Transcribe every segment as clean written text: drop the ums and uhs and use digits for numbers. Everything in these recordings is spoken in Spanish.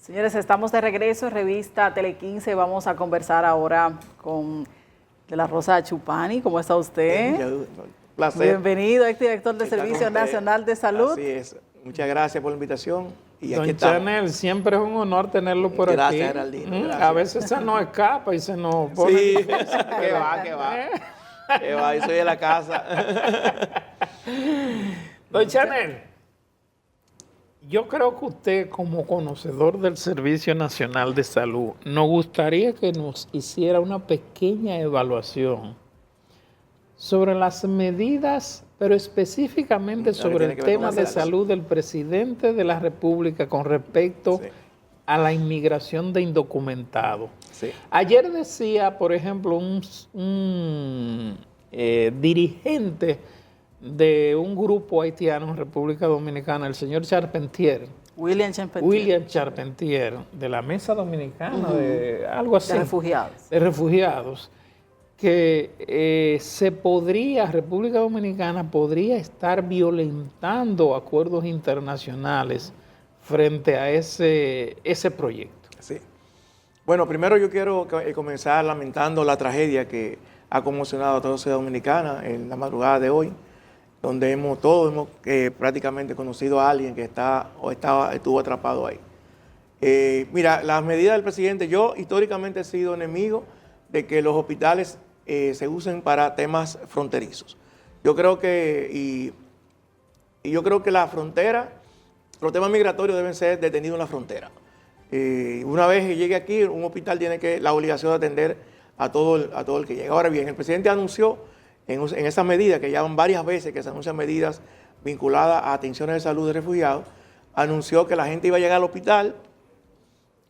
Señores, estamos de regreso en Revista Tele 15. Vamos a conversar ahora con De la Rosa Chupani. ¿Cómo está usted? Un placer. Bienvenido, exdirector del Servicio Nacional de Salud. Así es. Muchas gracias por la invitación. Y Don aquí estamos. Chanel, siempre es un honor tenerlo por Gracias, aquí. Geraldino, gracias. A veces se nos escapa y se nos pone... Sí, que va. Que va, yo soy de la casa. Don Chanel, yo creo que usted, como conocedor del Servicio Nacional de Salud, nos gustaría que nos hiciera una pequeña evaluación sobre las medidas, pero específicamente sobre el tema de salud del presidente de la República con respecto a la inmigración de indocumentados. Sí. Ayer decía, por ejemplo, un dirigente de un grupo haitiano en República Dominicana, el señor Charpentier, William Charpentier, de la Mesa Dominicana, de algo así. De refugiados. Que República Dominicana podría estar violentando acuerdos internacionales frente a ese proyecto. Sí. Bueno, primero yo quiero comenzar lamentando la tragedia que ha conmocionado a toda la sociedad dominicana en la madrugada de hoy, donde todos hemos prácticamente conocido a alguien que estuvo atrapado ahí. Mira, las medidas del presidente, yo históricamente he sido enemigo de que los hospitales se usen para temas fronterizos. Yo creo que, y yo creo que la frontera, los temas migratorios deben ser detenidos en la frontera. Una vez que llegue aquí, un hospital tiene la obligación de atender a todo el que llega. Ahora bien, el presidente anunció en esa medida, que ya van varias veces que se anuncian medidas vinculadas a atenciones de salud de refugiados, anunció que la gente iba a llegar al hospital.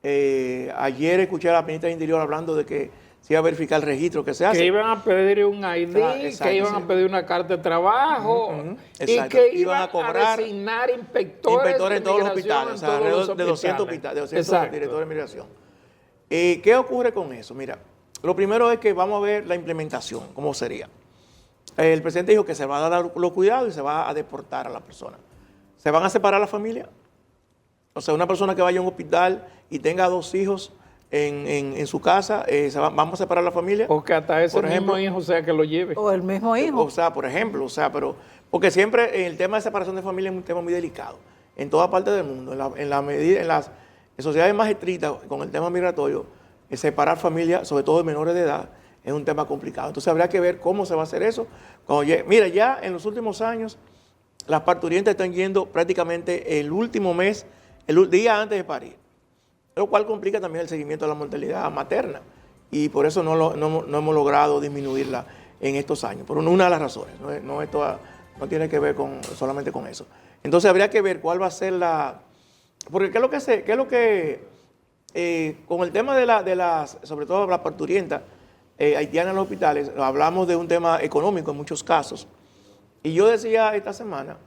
Ayer escuché a la ministra del Interior hablando de que se iba a verificar el registro que se hace. Que iban a pedir un ID, exacto, que iban a pedir una carta de trabajo, y que iban a cobrar inspectores en todos los hospitales, o sea, alrededor de 200 directores de migración. ¿Qué ocurre con eso? Mira, lo primero es que vamos a ver la implementación, cómo sería. El presidente dijo que se va a dar los cuidados y se va a deportar a la persona. ¿Se van a separar la familia? O sea, una persona que vaya a un hospital y tenga 2 hijos en su casa, vamos a separar la familia. O que hasta ese mismo hijo sea que lo lleve. O el mismo hijo. O sea, por ejemplo, pero porque siempre el tema de separación de familia es un tema muy delicado en toda parte del mundo. En las sociedades más estrictas con el tema migratorio, separar familias, sobre todo de menores de edad, es un tema complicado. Entonces habría que ver cómo se va a hacer eso. Mira, ya en los últimos años, las parturientas están yendo prácticamente el último mes, el día antes de parir, lo cual complica también el seguimiento de la mortalidad materna, y por eso no hemos logrado disminuirla en estos años, por una de las razones. No tiene que ver solamente con eso. Entonces habría que ver cuál va a ser porque con el tema de las, sobre todo las parturientas haitianas en los hospitales, hablamos de un tema económico en muchos casos, y yo decía esta semana,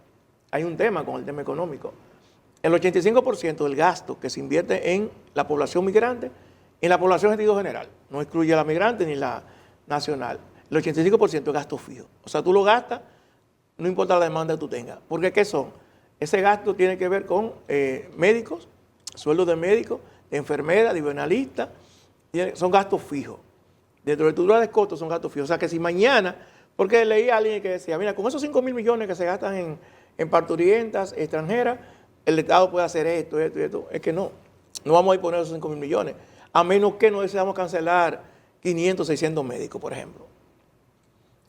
hay un tema con el tema económico. El 85% del gasto que se invierte en la población migrante, en la población en sentido general, no excluye a la migrante ni la nacional, el 85% es gasto fijo. O sea, tú lo gastas, no importa la demanda que tú tengas. Porque ¿qué son? Ese gasto tiene que ver con médicos, sueldos de médicos, de enfermeras, de bioanalistas, son gastos fijos. Dentro de la estructura de costos son gastos fijos. O sea, que si mañana, porque leí a alguien que decía, mira, con esos 5.000 millones que se gastan en parturientas extranjeras, el Estado puede hacer esto. Es que no vamos a poner esos 5.000 millones, a menos que no deseamos cancelar 500, 600 médicos, por ejemplo.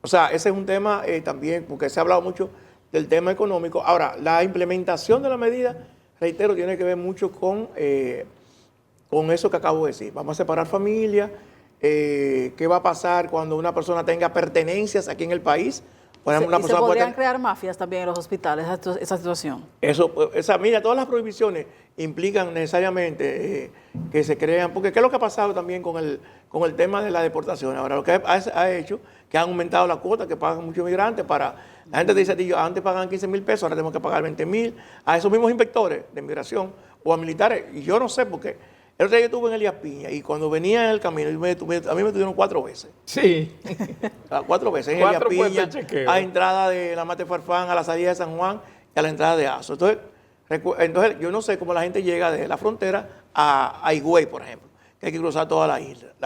O sea, ese es un tema también, porque se ha hablado mucho del tema económico. Ahora, la implementación de la medida, reitero, tiene que ver mucho con eso que acabo de decir. Vamos a separar familias. ¿Qué va a pasar cuando una persona tenga pertenencias aquí en el país? Por ejemplo, ¿Y se podrían crear mafias también en los hospitales, esa situación? Mira, todas las prohibiciones implican necesariamente que se crean, porque ¿qué es lo que ha pasado también con el tema de la deportación? Ahora, lo que ha hecho, que han aumentado la cuota que pagan muchos migrantes la gente dice, antes pagaban 15.000 pesos, ahora tenemos que pagar 20.000, a esos mismos inspectores de inmigración o a militares, y yo no sé por qué. El otro día yo estuve en Elías Piña y cuando venía en el camino, a mí me tuvieron 4 veces. Sí. 4 veces en Elías Piña, a entrada de la Mate Farfán, a la salida de San Juan y a la entrada de Azo. Entonces yo no sé cómo la gente llega de la frontera a Higüey, por ejemplo, que hay que cruzar toda la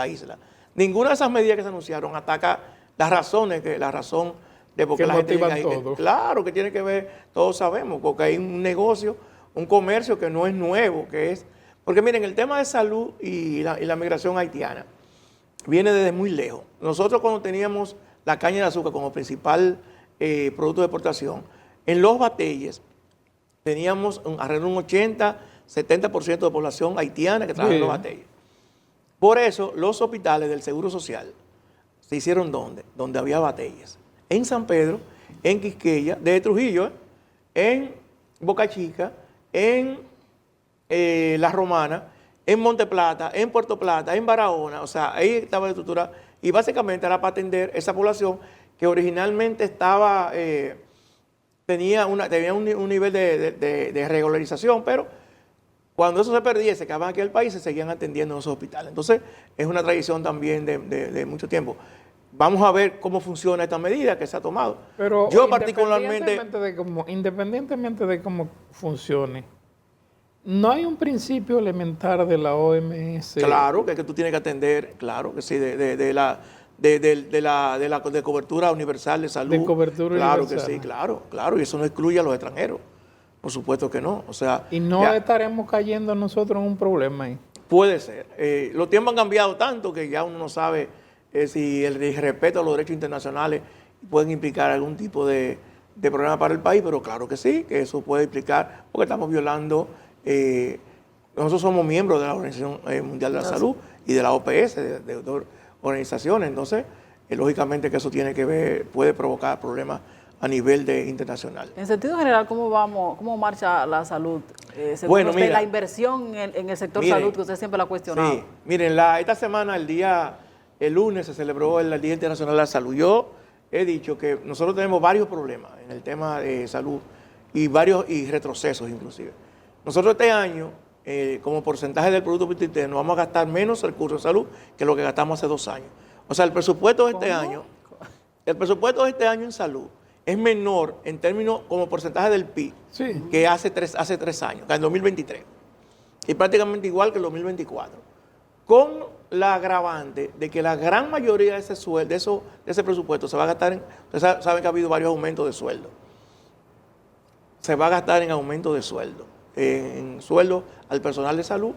isla. Ninguna de esas medidas que se anunciaron ataca la razón de por qué Que la gente llega motivan ahí. todo. Claro que tiene que ver, todos sabemos, porque hay un negocio, un comercio que no es nuevo, que es... Porque miren, el tema de salud y la migración haitiana viene desde muy lejos. Nosotros cuando teníamos la caña de azúcar como principal producto de exportación, en los batalles teníamos alrededor de un 80-70% de población haitiana que trabajaba en los batalles. Por eso los hospitales del Seguro Social se hicieron ¿dónde? Donde había batalles. En San Pedro, en Quisqueya, de Trujillo, en Boca Chica, en La Romana, en Monte Plata, en Puerto Plata, en Barahona. O sea, ahí estaba la estructura y básicamente era para atender esa población que originalmente estaba, tenía un nivel de regularización, pero cuando eso se perdía, se quedaban aquí en el país, se seguían atendiendo en esos hospitales. Entonces, es una tradición también de mucho tiempo. Vamos a ver cómo funciona esta medida que se ha tomado. Pero yo particularmente... independientemente de cómo funcione, ¿no hay un principio elementar de la OMS? Claro, que tú tienes que atender, claro que sí, de cobertura universal de salud. De cobertura claro universal. que sí, claro, y eso no excluye a los extranjeros. Por supuesto que no. O sea, Y no ya estaremos cayendo nosotros en un problema ahí. puede ser. Los tiempos han cambiado tanto que ya uno no sabe si el respeto a los derechos internacionales pueden implicar algún tipo de problema para el país, pero claro que sí, que eso puede implicar, porque estamos violando. Nosotros somos miembros de la Organización Mundial de la Salud y de la OPS, de organizaciones, entonces, lógicamente que eso tiene que ver, puede provocar problemas a nivel internacional. En sentido general, ¿cómo marcha la salud? Según Bueno, usted, mira, la inversión en el sector miren, salud, que usted siempre la ha cuestionado. Sí, miren, esta semana, el lunes se celebró el Día Internacional de la Salud. Yo he dicho que nosotros tenemos varios problemas en el tema de salud y retrocesos inclusive. Nosotros este año, como porcentaje del Producto Bruto Interno, vamos a gastar menos recursos de salud que lo que gastamos hace 2 años. O sea, el presupuesto de este año en salud es menor en términos como porcentaje del PIB que hace 3 años, que en 2023. Y prácticamente igual que en 2024. Con la agravante de que la gran mayoría de ese presupuesto se va a gastar ustedes saben que ha habido varios aumentos de sueldo. Se va a gastar en aumento de sueldo, en sueldo al personal de salud,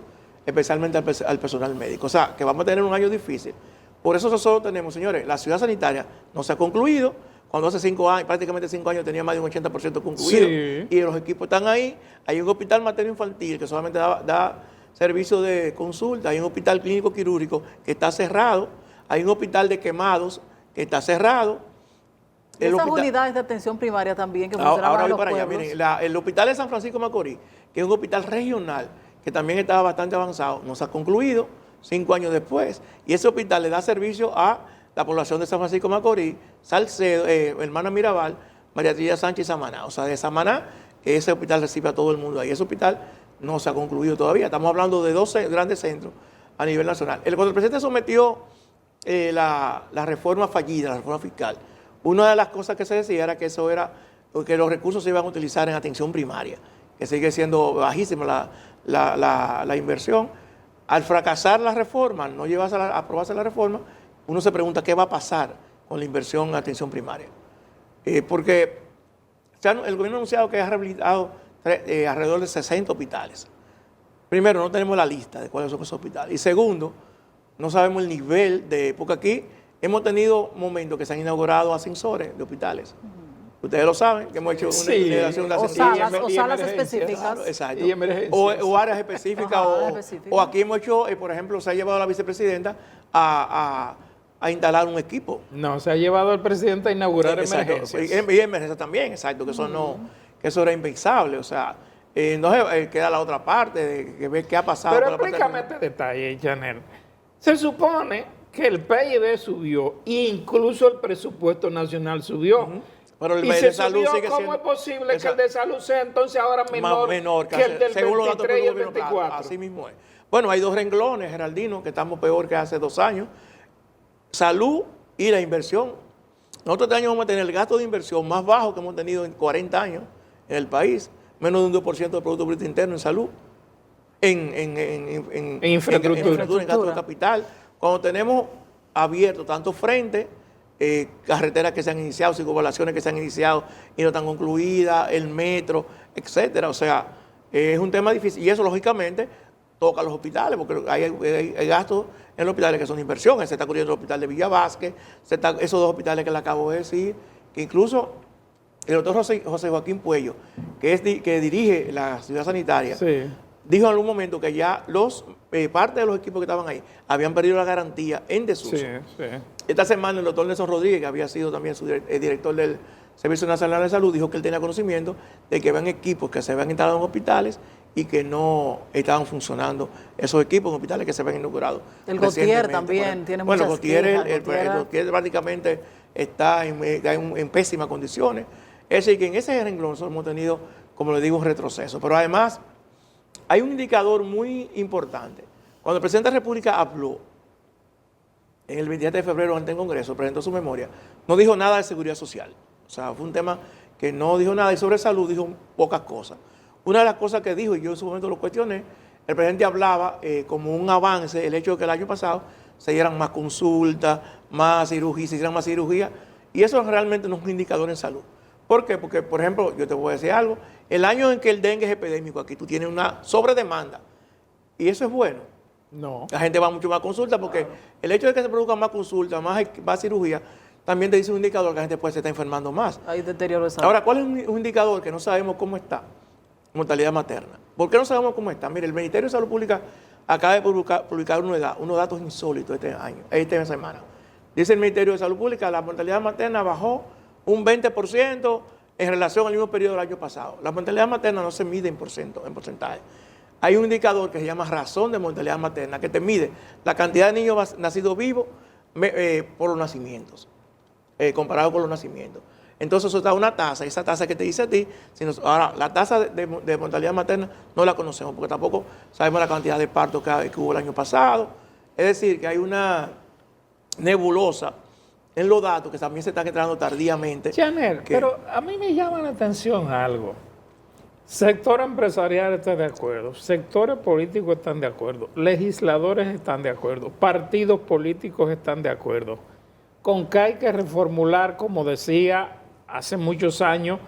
especialmente al personal médico. O sea, que vamos a tener un año difícil. Por eso nosotros tenemos, señores, la ciudad sanitaria no se ha concluido. Cuando hace 5 años, prácticamente 5 años, tenía más de un 80% concluido. Sí. Y los equipos están ahí. Hay un hospital materno infantil que solamente da servicio de consulta. Hay un hospital clínico quirúrgico que está cerrado. Hay un hospital de quemados que está cerrado. Esas unidades de atención primaria también que funcionaban Ahora en voy los para allá. pueblos. Miren, el hospital de San Francisco de Macorís, que es un hospital regional, que también estaba bastante avanzado, no se ha concluido 5 años después. Y ese hospital le da servicio a la población de San Francisco de Macorís, Salcedo, Hermana Mirabal, María Trinidad Sánchez y Samaná. O sea, de Samaná, ese hospital recibe a todo el mundo ahí. Ese hospital no se ha concluido todavía. Estamos hablando de 12 grandes centros a nivel nacional. Cuando el presidente sometió la reforma fallida, la reforma fiscal, una de las cosas que se decía era que que los recursos se iban a utilizar en atención primaria, que sigue siendo bajísima la inversión. Al fracasar la reforma, al no llevarse a aprobarse la reforma, uno se pregunta qué va a pasar con la inversión en atención primaria. Porque el gobierno ha anunciado que ha rehabilitado alrededor de 60 hospitales. Primero, no tenemos la lista de cuáles son esos hospitales. Y segundo, no sabemos el nivel porque aquí hemos tenido momentos que se han inaugurado ascensores de hospitales. Ustedes lo saben, que hemos hecho una inauguración de ascensores. O salas específicas. Claro, exacto. Y emergencias. O áreas específicas. O aquí hemos hecho, por ejemplo, se ha llevado a la vicepresidenta a instalar un equipo. No, se ha llevado al presidente a inaugurar Exacto. emergencias. Y emergencias también, exacto, que eso era impensable. O sea, entonces queda la otra parte de ver qué ha pasado. Pero con la parte explícame este detalle, Janel. Se supone que el PIB subió, incluso el presupuesto nacional subió. Pero el y de se salud subió, sigue ¿cómo siendo... es posible que el de salud sea entonces ahora menor que el del según los datos 23 y el del gobierno, 24? claro, así mismo es. Bueno, hay 2 renglones, Geraldino, que estamos peor que hace 2 años. Salud y la inversión. Nosotros este año vamos a tener el gasto de inversión más bajo que hemos tenido en 40 años en el país, menos de un 2% del Producto Bruto Interno en salud. En infraestructura. En gasto de capital. Cuando tenemos abierto tanto frente, carreteras que se han iniciado, circunvalaciones que se han iniciado y no están concluidas, el metro, etcétera. O sea, es un tema difícil. Y eso, lógicamente, toca a los hospitales, porque hay gastos en los hospitales que son inversiones. Se está cubriendo el hospital de Villa Vázquez, esos dos hospitales que le acabo de decir, que incluso el doctor José Joaquín Puello, que dirige la ciudad sanitaria, Sí. dijo en algún momento que ya parte de los equipos que estaban ahí habían perdido la garantía en desuso. Sí, sí. Esta semana el doctor Nelson Rodríguez, que había sido también director del Servicio Nacional de Salud, dijo que él tenía conocimiento de que habían equipos que se habían instalado en hospitales y que no estaban funcionando esos equipos en hospitales que se habían inaugurado. El Gautier recientemente. también tiene bueno, muchas Gautier, quejas, el Gautier. Gautier prácticamente está en pésimas condiciones. Es decir, que en ese renglón nosotros hemos tenido, como le digo, un retroceso. Pero además, hay un indicador muy importante. Cuando el presidente de la República habló, en el 27 de febrero ante el Congreso, presentó su memoria, no dijo nada de seguridad social. O sea, fue un tema que no dijo nada, y sobre salud dijo pocas cosas. Una de las cosas que dijo, y yo en su momento lo cuestioné, el presidente hablaba como un avance, el hecho de que el año pasado se dieran más consultas, más cirugías, se hicieran más cirugías, y eso realmente no es un indicador en salud. ¿Por qué? Porque, por ejemplo, yo te voy a decir algo, el año en que el dengue es epidémico aquí, tú tienes una sobredemanda, y eso es bueno. No. La gente va mucho más a consulta porque el hecho de que se produzcan más consultas, más cirugía, también te dice un indicador que la gente puede se está enfermando más. Hay deterioro de salud. Ahora, ¿cuál es un indicador que no sabemos cómo está? Mortalidad materna. ¿Por qué no sabemos cómo está? Mire, el Ministerio de Salud Pública acaba de publicar unos datos insólitos esta semana. Dice el Ministerio de Salud Pública, la mortalidad materna bajó un 20% en relación al mismo periodo del año pasado. La mortalidad materna no se mide en porcentaje. Hay un indicador que se llama razón de mortalidad materna, que te mide la cantidad de niños nacidos vivos por los nacimientos, comparado con los nacimientos. Entonces eso da una tasa, esa tasa que te dice a ti, ahora la tasa de mortalidad materna no la conocemos, porque tampoco sabemos la cantidad de partos que hubo el año pasado. Es decir, que hay una nebulosa en los datos que también se están entrando tardíamente. Chanel, pero a mí me llama la atención algo. Sector empresarial está de acuerdo, sectores políticos están de acuerdo, legisladores están de acuerdo, partidos políticos están de acuerdo, con que hay que reformular, como decía hace muchos años,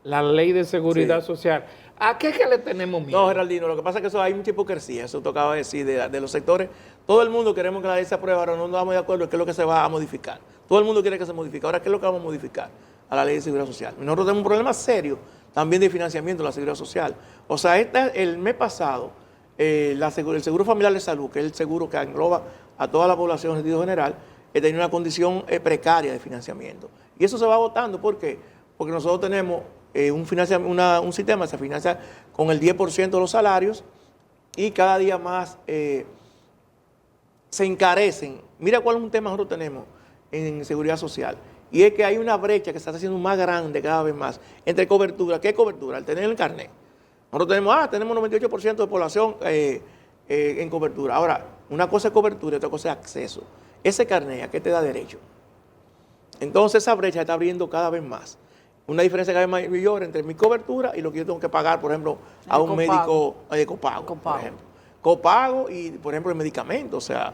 la ley de seguridad social. ¿A qué es que le tenemos miedo? No, Geraldino, lo que pasa es que eso hay mucha hipocresía, eso tocaba decir de los sectores. Todo el mundo queremos que la ley se apruebe, ahora no nos damos de acuerdo en qué es lo que se va a modificar. Todo el mundo quiere que se modifique. Ahora, ¿qué es lo que vamos a modificar a la ley de seguridad social? Nosotros tenemos un problema serio también de financiamiento de la seguridad social. O sea, el mes pasado, el Seguro Familiar de Salud, que es el seguro que engloba a toda la población en sentido general, tenía una condición precaria de financiamiento. Y eso se va agotando. ¿Por qué? Porque nosotros tenemos un sistema que se financia con el 10% de los salarios y cada día más se encarecen. Mira cuál es un tema que nosotros tenemos en seguridad social. Y es que hay una brecha que se está haciendo más grande cada vez más entre cobertura. ¿Qué cobertura? Al tener el carnet. Nosotros tenemos 98% de población en cobertura. Ahora, una cosa es cobertura y otra cosa es acceso. Ese carnet, ¿a qué te da derecho? Entonces esa brecha está abriendo cada vez más. Una diferencia cada vez mayor entre mi cobertura y lo que yo tengo que pagar, por ejemplo, a un médico de copago, por ejemplo. Copago y, por ejemplo, el medicamento. O sea,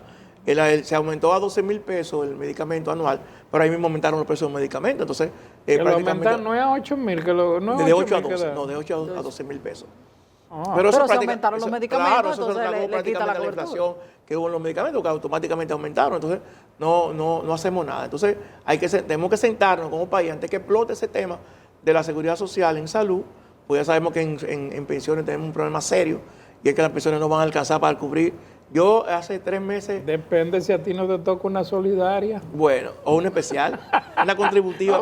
se aumentó a 12 mil pesos el medicamento anual, pero ahí mismo aumentaron los precios del medicamento. Entonces, que lo aumentaron, no es a 8 mil, no de 8 a 12, no, de 8 a 12 mil pesos. Pero se aumentaron los medicamentos, claro, eso entonces le quita la la cobertura. inflación que hubo en los medicamentos, que automáticamente aumentaron. Entonces, no hacemos nada. Entonces, tenemos que sentarnos como país antes que explote ese tema de la seguridad social en salud, pues ya sabemos que en pensiones tenemos un problema serio, y es que las pensiones no van a alcanzar para cubrir. Yo hace 3 meses... Depende si a ti no te toca una solidaria. Bueno, o una especial, una contributiva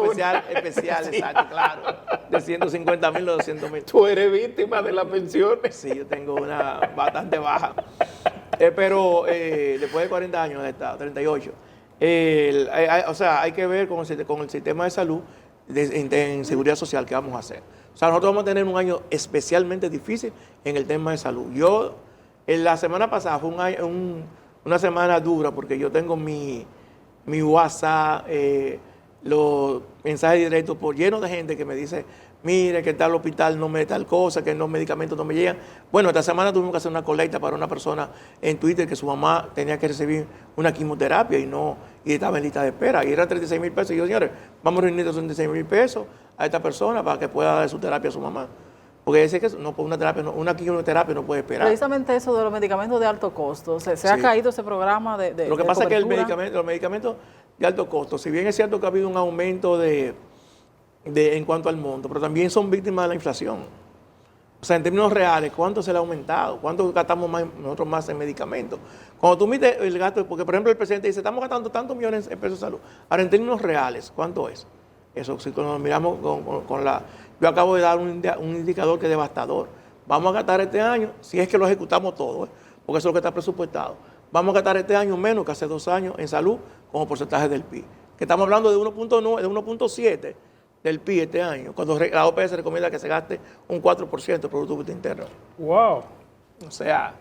especial, sí. Exacto, claro, de 150 mil o 200 mil. Tú eres víctima de las pensiones. Sí, yo tengo una bastante baja, pero después de 40 años de Estado, 38, o sea, hay que ver con el sistema de salud en seguridad social que vamos a hacer. O sea, nosotros vamos a tener un año especialmente difícil en el tema de salud. La semana pasada fue una semana dura porque yo tengo mi WhatsApp, los mensajes directos llenos de gente que me dice, mire que tal hospital no me da tal cosa, que los medicamentos no me llegan. Bueno, esta semana tuvimos que hacer una colecta para una persona en Twitter que su mamá tenía que recibir una quimioterapia y estaba en lista de espera. Y era 36,000 pesos. Y yo, señores, vamos a reunir esos 36,000 pesos a esta persona para que pueda dar su terapia a su mamá. Porque dice que no, una terapia, una quimioterapia no puede esperar. Precisamente eso de los medicamentos de alto costo. Se ha caído ese programa de Lo que pasa es que cobertura. los medicamentos de alto costo, si bien es cierto que ha habido un aumento en cuanto al monto, pero también son víctimas de la inflación. O sea, en términos reales, ¿cuánto se le ha aumentado? ¿Cuánto gastamos nosotros más en medicamentos? Cuando tú mides el gasto, porque por ejemplo el presidente dice, estamos gastando tantos millones en pesos de salud. Ahora, en términos reales, ¿cuánto es? Eso, si nos miramos con la... Yo acabo de dar un indicador que es devastador. Vamos a gastar este año, si es que lo ejecutamos todo, porque eso es lo que está presupuestado. Vamos a gastar este año menos que hace 2 años en salud como porcentaje del PIB. Que estamos hablando de 1.9, de 1.7 del PIB este año, cuando la OPS recomienda que se gaste un 4% del Producto Bruto Interno. Wow. O sea,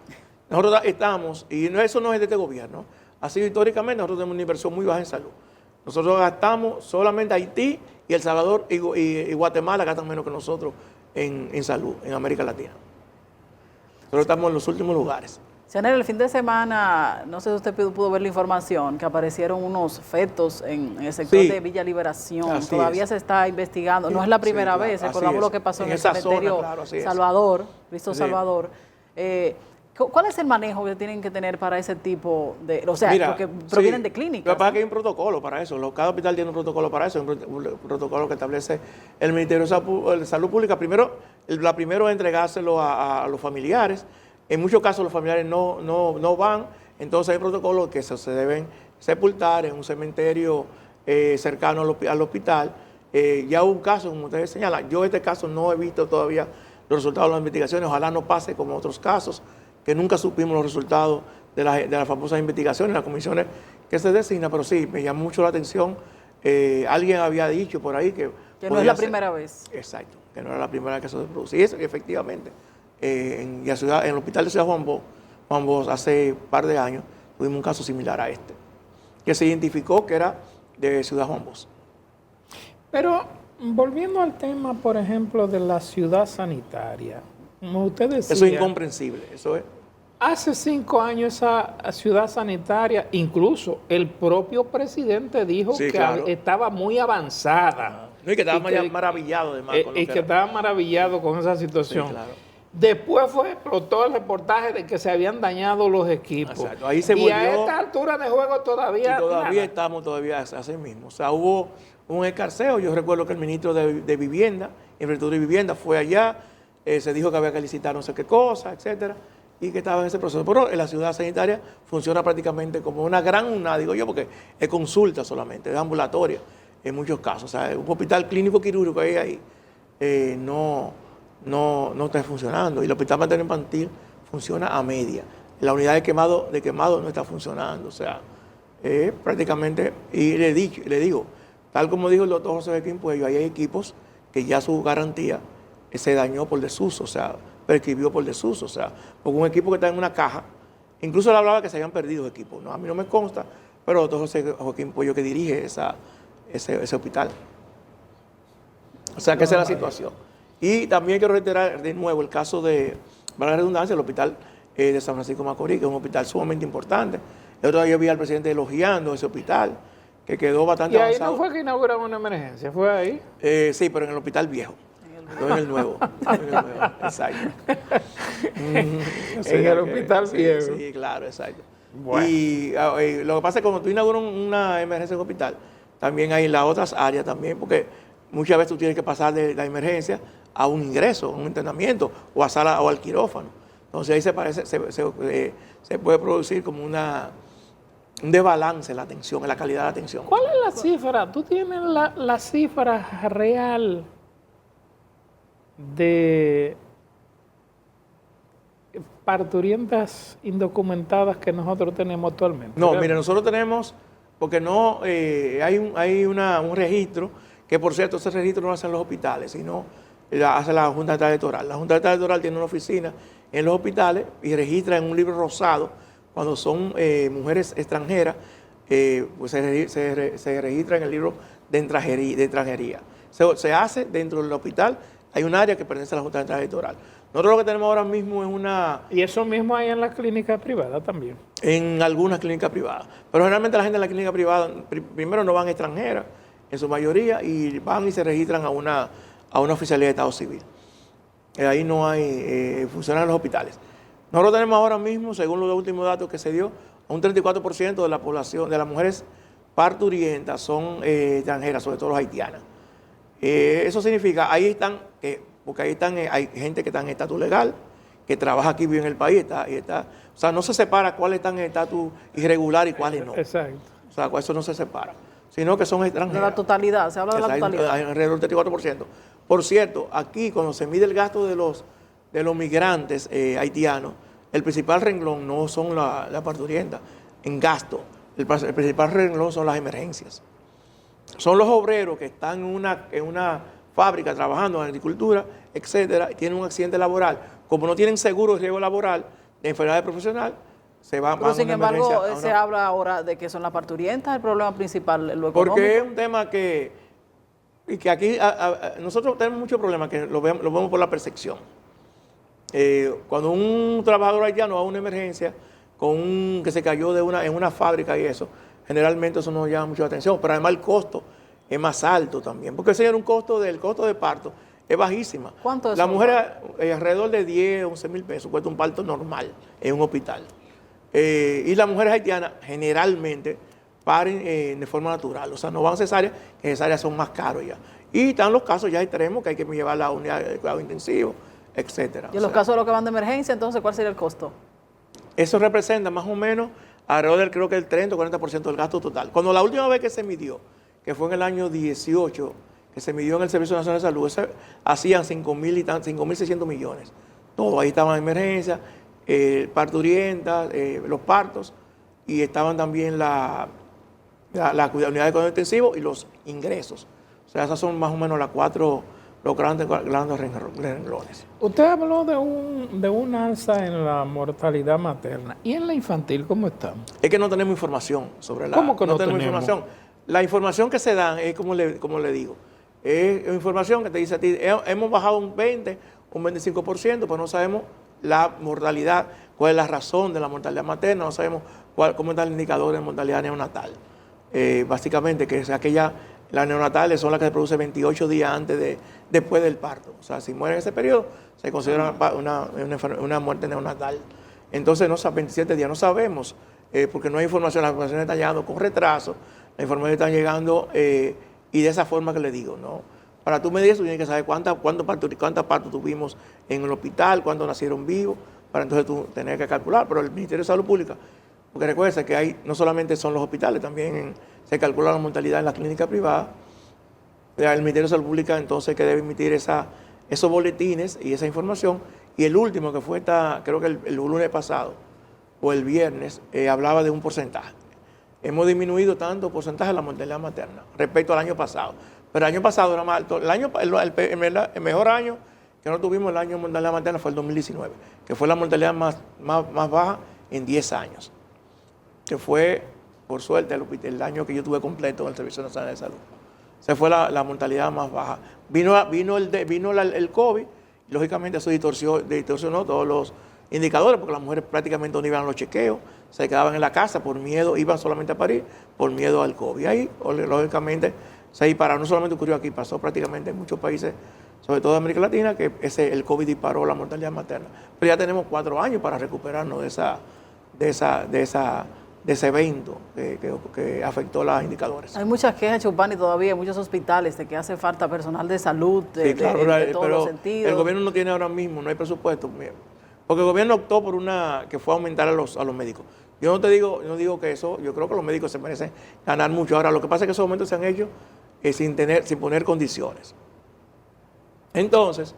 nosotros estamos, y eso no es de este gobierno, ha sido históricamente, nosotros tenemos una inversión muy baja en salud. Nosotros gastamos solamente Haití y El Salvador y Guatemala gastan menos que nosotros en salud, en América Latina. Nosotros estamos en los últimos lugares. Chanel, el fin de semana, no sé si usted pudo ver la información, que aparecieron unos fetos en el sector de Villa Liberación. Así Todavía es. se está investigando. No es la primera Sí, claro, vez. así Recordamos es. lo que pasó en el esa cementerio zona, claro, así es. Salvador, Cristo Sí. Salvador. ¿Cuál es el manejo que tienen que tener para ese tipo de...? O sea, Mira, porque provienen de Lo clínicas. que pasa es que hay un protocolo para eso. Cada hospital tiene un protocolo para eso. Un protocolo que establece el Ministerio de Salud Pública. Primero es entregárselo a los familiares. En muchos casos los familiares no van. Entonces hay protocolos que se deben sepultar en un cementerio cercano al hospital. Ya hubo un caso, como ustedes señalan. Yo este caso no he visto todavía los resultados de las investigaciones. Ojalá no pase como otros casos, que nunca supimos los resultados de las famosas investigaciones, las comisiones que se designan, pero sí, me llamó mucho la atención. Alguien había dicho por ahí que no es la primera vez. Exacto, que no era la primera vez que eso se produce. Y eso, efectivamente, en el hospital de Ciudad Juan Bosch, hace un par de años, tuvimos un caso similar a este, que se identificó que era de Ciudad Juan Bosch. Pero volviendo al tema, por ejemplo, de la ciudad sanitaria, como usted decía... Eso es incomprensible, eso es. Hace 5 años esa ciudad sanitaria, incluso el propio presidente dijo Sí, que claro. estaba muy avanzada. No, y que estaba maravillado además con lo Y que estaba maravillado con esa situación. Sí, claro. Después explotó el reportaje de que se habían dañado los equipos. Exacto, ahí se y a volvió- esta altura de juego todavía... Y todavía nada. estamos así mismo. O sea, hubo un escarceo. Yo recuerdo que el ministro de Vivienda, Infraestructura y Vivienda, fue allá, se dijo que había que licitar no sé qué cosa, etcétera, y que estaba en ese proceso. Pero en la ciudad sanitaria funciona prácticamente como una digo yo, porque es consulta solamente, es ambulatoria en muchos casos. O sea, un hospital clínico quirúrgico ahí no está funcionando. Y el hospital materno infantil funciona a media. La unidad de quemado no está funcionando. O sea, prácticamente, y le digo, tal como dijo el doctor José Joaquín Puello, ahí hay equipos que ya su garantía se dañó por desuso, o sea, prescribió por desuso, o sea, porque un equipo que está en una caja, incluso le hablaba que se habían perdido equipos, ¿no? A mí no me consta, pero el doctor José Joaquín Puello que dirige ese hospital. O sea, que esa es la situación. Y también quiero reiterar de nuevo el caso de, para la redundancia, el hospital de San Francisco de Macorís, que es un hospital sumamente importante. El otro día yo vi al presidente elogiando ese hospital, que quedó bastante Y ahí avanzado. no fue que inauguraron una emergencia, fue ahí. Sí, pero en el hospital viejo. No en el nuevo. No en el nuevo, exacto. O sea, En el hospital viejo. Sí, claro, exacto. Bueno. Y lo que pasa es que cuando tú inauguras una emergencia en el hospital, también hay las otras áreas también, porque muchas veces tú tienes que pasar de la emergencia a un ingreso, a un internamiento, o a sala o al quirófano. Entonces ahí se puede producir como un desbalance en la atención, en la calidad de la atención. ¿Cuál es la cifra? ¿Tú tienes la cifra real de parturientas indocumentadas que nosotros tenemos actualmente? No, mire, nosotros tenemos, porque no hay un registro, que por cierto, ese registro no lo hacen los hospitales, sino hace la Junta Estatal Electoral. La Junta Estatal Electoral tiene una oficina en los hospitales y registra en un libro rosado cuando son mujeres extranjeras, pues se registra en el libro de extranjería. Se hace dentro del hospital hay un área que pertenece a la Junta Central Electoral. Nosotros lo que tenemos ahora mismo es Y eso mismo hay en las clínicas privadas también. en algunas clínicas privadas. Pero generalmente la gente en la clínica privada, primero no van extranjeras, en su mayoría, y van y se registran a una oficialidad de Estado Civil. Ahí no hay funcionarios en los hospitales. Nosotros tenemos ahora mismo, según los últimos datos que se dio, un 34% de la población, de las mujeres parturientas son extranjeras, sobre todo las haitianas. Eso significa, porque ahí están, hay gente que está en estatus legal, que trabaja aquí, vive en el país, o sea, no se separa cuáles están en estatus irregular y cuáles no. Exacto. O sea, eso no se separa, sino que son extranjeros. De la totalidad, se habla de la totalidad. Hay alrededor del 34%. Por cierto, aquí cuando se mide el gasto de los migrantes haitianos, el principal renglón no son la parturienta en gasto, el principal renglón son las emergencias. Son los obreros que están en una fábrica trabajando en agricultura, etcétera, y tienen un accidente laboral. Como no tienen seguro de riesgo laboral, de enfermedad profesional, se van Pero a sin una embargo, emergencia. se habla ahora de que son las parturientas el problema principal, lo económico. Porque es un tema que aquí nosotros tenemos muchos problemas que lo vemos por la percepción. Cuando un trabajador haitiano va a una emergencia que se cayó en una fábrica y eso, generalmente eso no llama mucho la atención, pero además el costo es más alto también, porque señor, el costo de parto es bajísima. ¿Cuánto es La eso? mujer alrededor de 10, 11 mil pesos cuesta un parto normal en un hospital. Y las mujeres haitianas generalmente paren de forma natural, o sea, no van cesáreas, que cesáreas son más caros ya. Y están los casos ya extremos que hay que llevar a la unidad de cuidado intensivo, etcétera. Y en los casos de los que van de emergencia, entonces, ¿cuál sería el costo? Eso representa más o menos alrededor del, creo que el 30 o 40% del gasto total. Cuando la última vez que se midió, que fue en el año 18, que se midió en el Servicio Nacional de Salud, hacían 5.600 millones. Todo, ahí estaban emergencias, parturientas, los partos, y estaban también la unidad de cuidado intensivo y los ingresos. O sea, esas son más o menos los grandes renglones. Usted habló de un alza en la mortalidad materna. ¿Y en la infantil cómo estamos? Es que no tenemos información sobre ¿Cómo que no tenemos tenemos? información? La información que se dan es como le digo, es información que te dice a ti, hemos bajado un 20, un 25%, pero no sabemos la mortalidad, cuál es la razón de la mortalidad materna, no sabemos cómo está el indicador de mortalidad neonatal. Básicamente, que es las neonatales son las que se producen 28 días después del parto. O sea, si muere en ese periodo, se considera una muerte neonatal. Entonces, 27 días, no sabemos, porque no hay información, las informaciones están llegando con retraso, las informaciones están llegando y de esa forma que le digo, ¿no? Para tú medir eso, tienes que saber cuántas partos tuvimos en el hospital, cuántos nacieron vivos, para entonces tú tener que calcular. Pero el Ministerio de Salud Pública, porque recuerda que no solamente son los hospitales, también se calcula la mortalidad en las clínicas privadas. El Ministerio de Salud Pública entonces que debe emitir esos boletines y esa información. Y el último, que fue creo que el lunes pasado o el viernes, hablaba de un porcentaje. Hemos disminuido tanto porcentaje de la mortalidad materna respecto al año pasado. Pero el año pasado era más alto. El mejor año que no tuvimos el año de mortalidad materna fue el 2019, que fue la mortalidad más baja en 10 años. Que fue, por suerte, el año que yo tuve completo en el Servicio Nacional de Salud. Esa fue la mortalidad más baja. Vino el COVID, y lógicamente eso distorsionó todos los indicadores, porque las mujeres prácticamente no iban a los chequeos, se quedaban en la casa por miedo, iban solamente a parir por miedo al COVID. Ahí, lógicamente, se disparó. No solamente ocurrió aquí, pasó prácticamente en muchos países, sobre todo de América Latina, que el COVID disparó la mortalidad materna. Pero ya tenemos 4 años para recuperarnos de ese evento que afectó los indicadores. Hay muchas quejas, Chupani, todavía en muchos hospitales de que hace falta personal de salud, Sí, claro, de todos pero los sentidos. el gobierno no tiene ahora mismo, no hay presupuesto. Porque el gobierno optó por que fue aumentar a los médicos. Yo no digo que eso, yo creo que los médicos se merecen ganar mucho. Ahora, lo que pasa es que esos aumentos se han hecho sin poner condiciones. Entonces,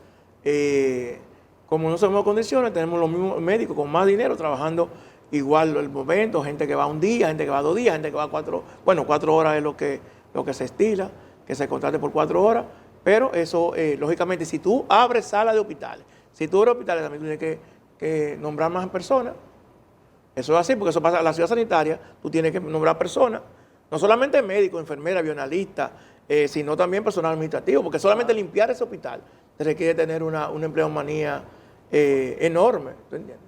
como no tenemos condiciones, tenemos los mismos médicos con más dinero trabajando igual el momento, gente que va un día, gente que va 2 días, gente que va 4 horas es lo que se estila, que se contrate por 4 horas, pero eso, lógicamente, si tú abres salas de hospitales, si tú abres hospitales también tienes que nombrar más personas. Eso es así, porque eso pasa en la ciudad sanitaria, tú tienes que nombrar personas, no solamente médicos, enfermeras, bioanalistas, sino también personal administrativo, porque solamente limpiar ese hospital te requiere tener una empleomanía enorme, ¿tú entiendes?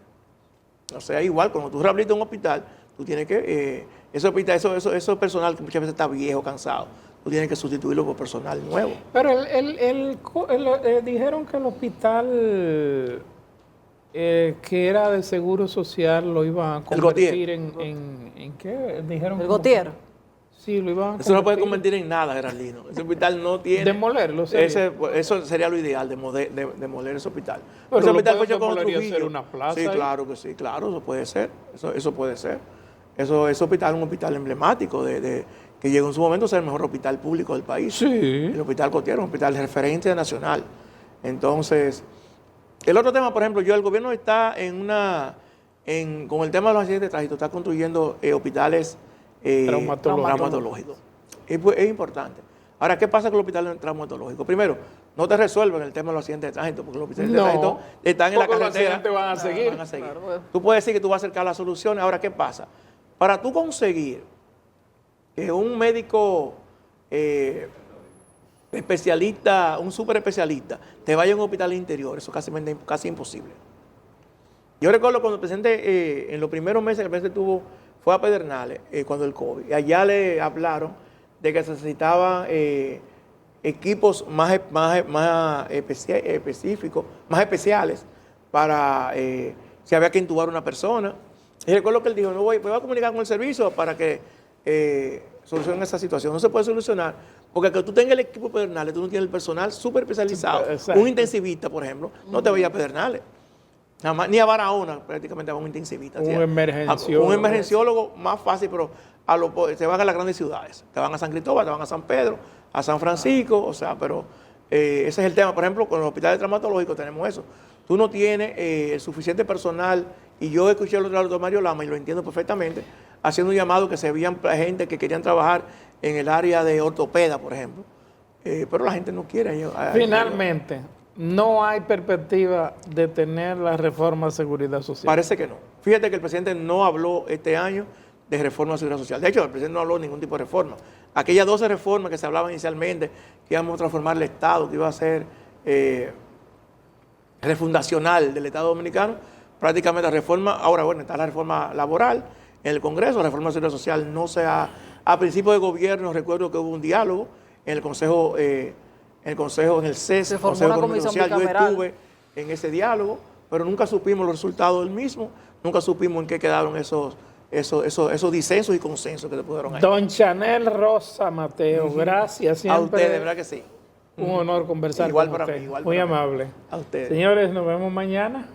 O sea, igual, cuando tú rehabilitas un hospital, tú tienes que, ese hospital, eso personal que muchas veces está viejo, cansado, tú tienes que sustituirlo por personal nuevo. Pero dijeron que el hospital que era de seguro social lo iban a convertir ¿en qué? Dijeron El Gautier. Sí, lo iban a Eso no puede convertir en nada, Geraldino. Ese hospital no tiene... Demolerlo, eso sería lo ideal, demoler ese hospital. Pero ese lo hospital pueden fue hecho con demoler y Trujillo. hacer una plaza Sí, ahí. claro que sí, claro, eso puede ser. Eso puede ser. Ese hospital es un hospital emblemático que llegó en su momento a ser el mejor hospital público del país. Sí. El Hospital Gautier, un hospital de referencia nacional. Entonces, el otro tema, por ejemplo, el gobierno está con el tema de los accidentes de tránsito, está construyendo hospitales traumatológicos. Es importante. Ahora, ¿qué pasa con los hospitales traumatológicos? Primero, no te resuelven el tema de los accidentes de tránsito, porque los hospitales de tránsito están en la porque los carretera. accidentes van a seguir. Van a seguir. Claro. Tú puedes decir que tú vas a acercar las soluciones. Ahora, ¿qué pasa? Para tú conseguir que un médico especialista, un super especialista, te vaya a un hospital interior, eso es casi imposible. Yo recuerdo cuando el presidente, en los primeros meses que el presidente fue a Pedernales, cuando el COVID, y allá le hablaron de que se necesitaban equipos más específicos, más especiales, para si había que intubar a una persona. Y recuerdo que él dijo, voy a comunicar con el servicio para que solucionen esa situación. No se puede solucionar, porque que tú tengas el equipo de Pedernales, tú no tienes el personal súper especializado. Exacto. Un intensivista, por ejemplo, no te vaya a Pedernales. Nada más, ni a Barahona, prácticamente a un intensivista. Un emergenciólogo. Un emergenciólogo más fácil, pero se van a las grandes ciudades. Te van a San Cristóbal, te van a San Pedro, a San Francisco, o sea, pero ese es el tema. Por ejemplo, con los hospitales traumatológicos tenemos eso. Tú no tienes el suficiente personal, y yo escuché el doctor Mario Lama, y lo entiendo perfectamente, haciendo un llamado que se veían gente que querían trabajar en el área de ortopeda, por ejemplo. Pero la gente no quiere. Finalmente, no hay perspectiva de tener la reforma de seguridad social. Parece que no. Fíjate que el presidente no habló este año de reforma de seguridad social. De hecho, el presidente no habló de ningún tipo de reforma. Aquellas 12 reformas que se hablaban inicialmente, que íbamos a transformar el Estado, que iba a ser refundacional del Estado Dominicano, prácticamente la reforma, ahora bueno, está la reforma laboral en el Congreso, la reforma de seguridad social no se ha... A principio de gobierno recuerdo que hubo un diálogo en el Consejo, en el CES, Se formó Consejo una Económico comisión Social, yo bicameral. estuve en ese diálogo, pero nunca supimos los resultados del mismo, nunca supimos en qué quedaron esos disensos y consensos que se pudieron hacer. Don Chanel Rosa Mateo, gracias siempre. A ustedes, ¿verdad que sí? Un honor conversar Igual con para usted. mí, igual Muy para mí. amable. A ustedes. Señores, nos vemos mañana.